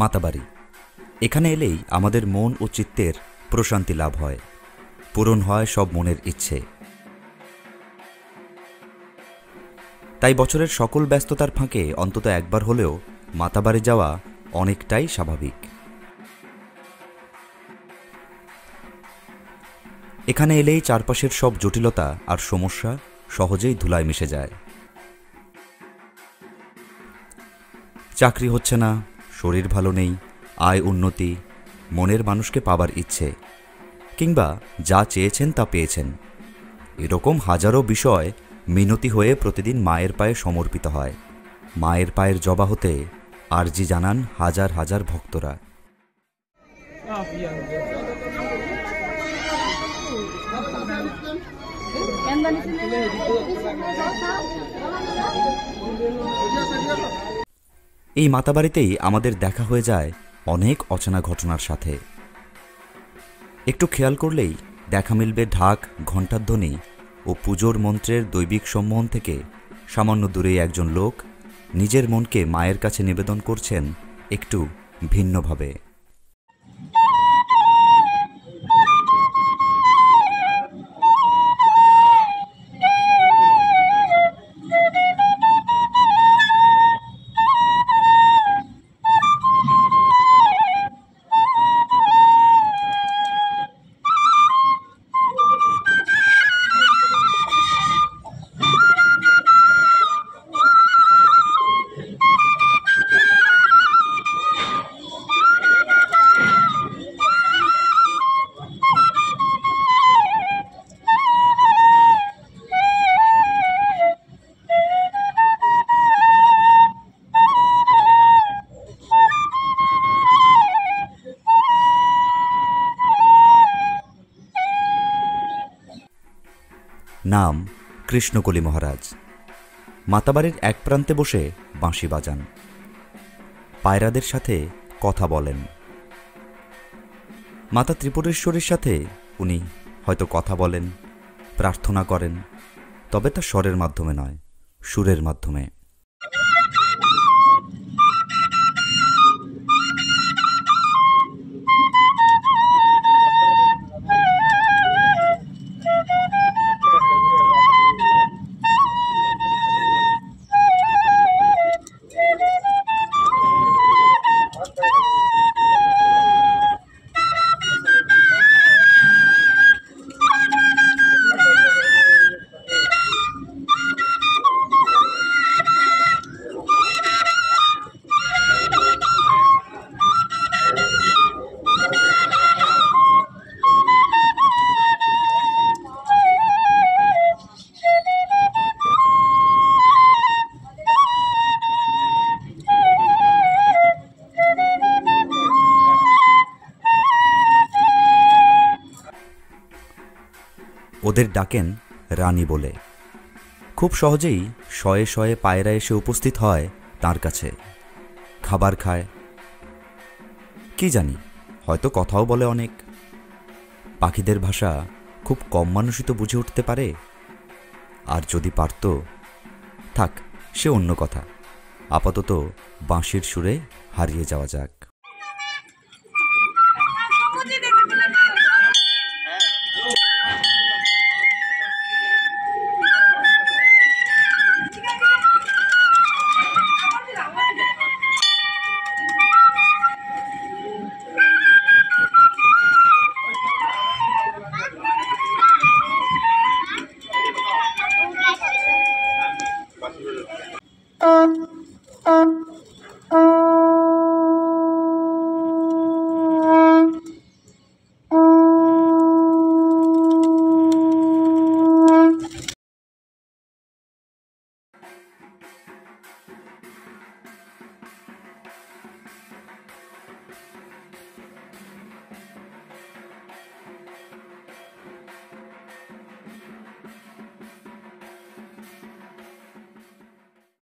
মাতাবাড়ি। এখানে এলেই আমাদের মন ও চিত্তের প্রশান্তি লাভ হয়, পূরণ হয় সব মনের ইচ্ছে। তাই বছরের সকল ব্যস্ততার ফাঁকে অন্তত একবার হলেও মাতাবাড়ি যাওয়া অনেকটাই স্বাভাবিক। এখানে এলেই চারপাশের সব জটিলতা আর সমস্যা সহজেই ধুলায় মিশে যায়। চাকরি হচ্ছে না, শরীর ভালো নেই, আয় উন্নতি, মনের মানুষকে পাবার ইচ্ছে, কিংবা যা চেয়েছেন তা পেয়েছেন, এরকম হাজারো বিষয় মিনতি হয়ে প্রতিদিন মায়ের পায়ে সমর্পিত হয়। মায়ের পায়ের জবা হতে আরজি জানান হাজার হাজার ভক্তরা। এই মাতাবাড়িতেই আমাদের দেখা হয়ে যায় অনেক অচেনা ঘটনার সাথে। একটু খেয়াল করলেই দেখা মিলবে ঢাক, ঘণ্টার ধ্বনি ও পুজোর মন্ত্রের দৈবিক সম্মোহন থেকে সামান্য দূরেই একজন লোক নিজের মনকে মায়ের কাছে নিবেদন করছেন একটু ভিন্নভাবে। নাম কৃষ্ণকলি মহারাজ। মাতাবাড়ির এক প্রান্তে বসে বাঁশি বাজান, পায়রাদের সাথে কথা বলেন। মাতা ত্রিপুরেশ্বরীর সাথে উনি হয়তো কথা বলেন, প্রার্থনা করেন, তবে তা স্বরের মাধ্যমে নয়, সুরের মাধ্যমে। ওদের ডাকেন রানী বলে। খুব সহজেই শয়ে শয়ে পায়রা এসে উপস্থিত হয় তার কাছে, খাবার খায়, কি জানি হয়তো কথাও বলে অনেক। পাখিদের ভাষা খুব কম মানুষই তো বুঝে উঠতে পারে, আর যদি পারত, থাক সে অন্য কথা। আপাতত বাঁশির সুরে হারিয়ে যাওয়া যাক।